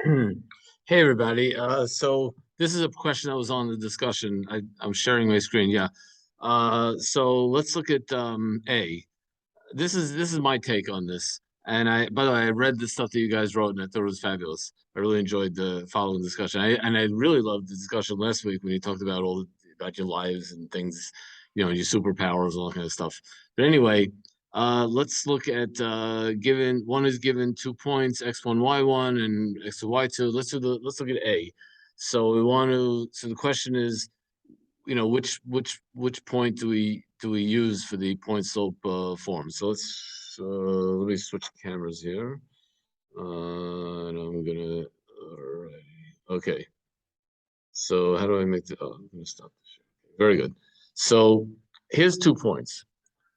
Hey everybody. So this is a question that was on the discussion. I'm sharing my screen. Yeah. So let's look at A. This is my take on this. And by the way, I read the stuff that you guys wrote and I thought it was fabulous. I really enjoyed the following discussion. I really loved the discussion last week when you talked about about your lives and things, your superpowers and all that kind of stuff. But anyway, let's look at given one is given 2 points, x1, y1, and x2, y2. Let's look at A. So we want to. So the question is, which point do we use for the point slope form? So let me switch cameras here. And I'm gonna. All right. Okay. So how do I make the? Oh, I'm gonna stop the share. Very good. So here's 2 points.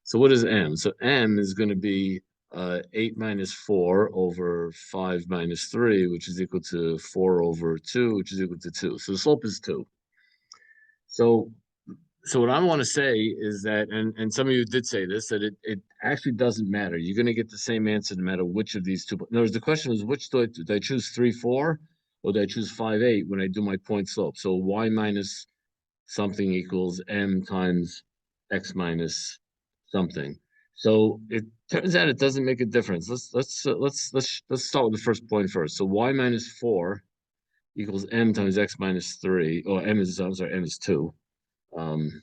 So what is m? So m is going to be 8 minus 4 over 5 minus 3, which is equal to 4 over 2, which is equal to 2. So the slope is 2. So so what I want to say is that, and some of you did say this, that it actually doesn't matter. You're going to get the same answer no matter which of these two. In other words, the question was, which do I choose 3, 4, or do I choose 5, 8 when I do my point slope? So y minus something equals m times x minus something. So it turns out it doesn't make a difference. Let's start with the first point first. So y minus 4 equals m times x minus 3, or I'm sorry, m is 2. Um,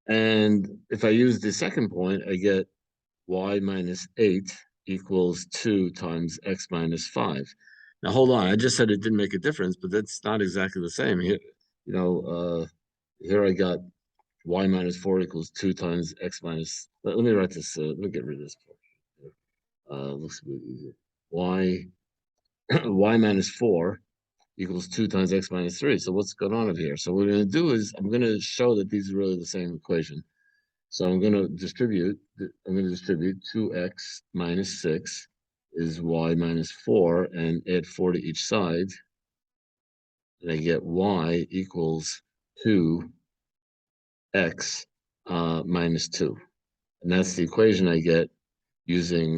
and if I use the second point, I get y minus 8 equals 2 times x minus 5. Now, hold on. I just said it didn't make a difference, but that's not exactly the same. Here I got y minus 4 equals 2 times x minus. Let me write this. Let me get rid of this part. Looks a bit easier. Y, y minus 4 equals 2 times x minus 3. So what's going on over here? So what we're going to do is I'm going to show that these are really the same equation. So I'm going to distribute 2x minus 6 is y minus 4 and add 4 to each side. And I get y equals 2x minus 2. And that's the equation I get using,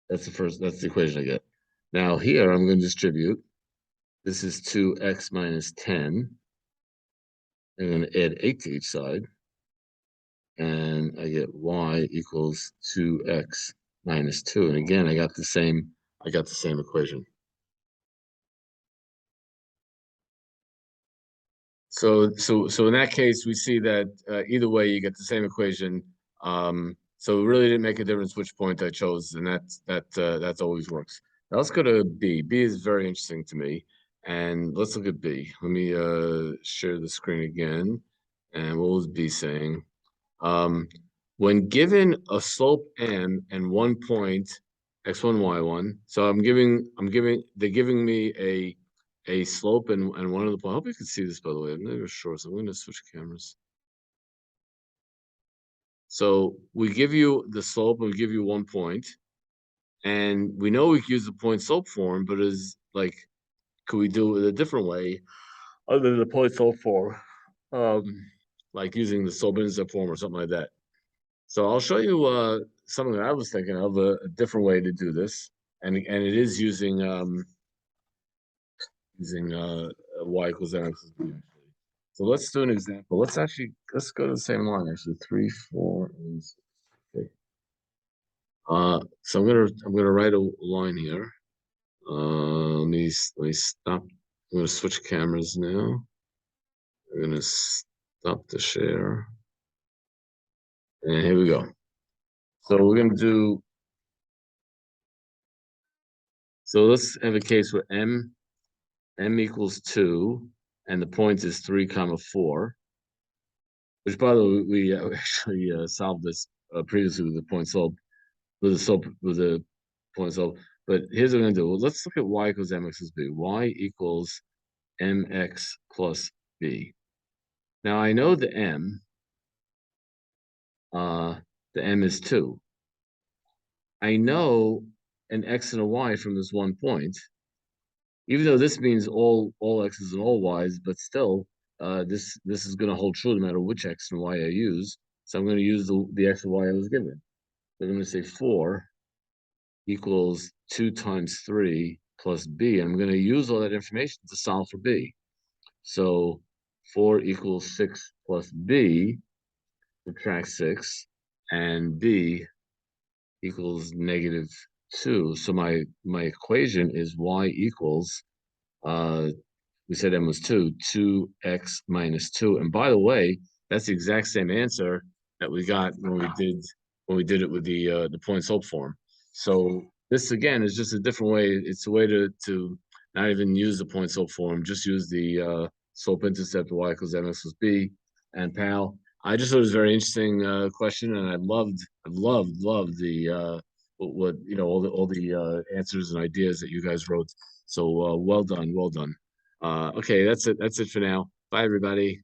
that's the equation I get. Now here I'm going to distribute. This is 2x minus 10. I'm going to add 8 to each side. And I get y equals 2x minus 2. And again, I got the same equation. So in that case, we see that either way, you get the same equation. So it really didn't make a difference which point I chose, and that always works. Now let's go to B. B is very interesting to me, and let's look at B. Let me share the screen again. And what was B saying? Um, when given a slope m and 1 point x1, y1, so they're giving me a slope and one of the points. I hope you can see this, by the way. I'm not even sure, so I'm going to switch cameras. So we give you the slope and we give you 1 point, and we know we can use the point slope form, but is like, could we do it a different way other than the point slope form? Um, like using the slope intercept form or something like that. So I'll show you something that I was thinking of, a different way to do this, and it is using y equals mx plus b actually. So let's do an example. Let's go to the same line actually. 3, 4, and 6. Okay. So I'm gonna write a line here. Let me stop. I'm gonna switch cameras now. I'm gonna stop the share, and here we go. So we're gonna do. So let's have a case where m equals 2, and the point is 3 comma 4, which by the way, we actually solved this previously with the point slope, with the point slope. But here's what we're going to do. Well, let's look at y equals mx plus b. Y equals mx plus b. Now I know uh, the m is 2. I know an x and a y from this 1 point, even though this means all x's and all y's, but still, this is going to hold true no matter which x and y I use. So I'm going to use the x and y I was given. Then I'm gonna say 4 equals 2 times 3 plus b. I'm gonna use all that information to solve for b. So 4 equals 6 plus b, subtract 6, and b equals -2. So my equation is y equals, we said m was 2x minus 2. And by the way, that's the exact same answer that we got when we did it with the point slope form. So this again is just a different way. It's a way to not even use the point slope form, just use the slope intercept y equals mx plus b. And pal, I just thought it was a very interesting question, and I loved the what all the answers and ideas that you guys wrote. So well done, well done. Okay, that's it. That's it for now. Bye, everybody.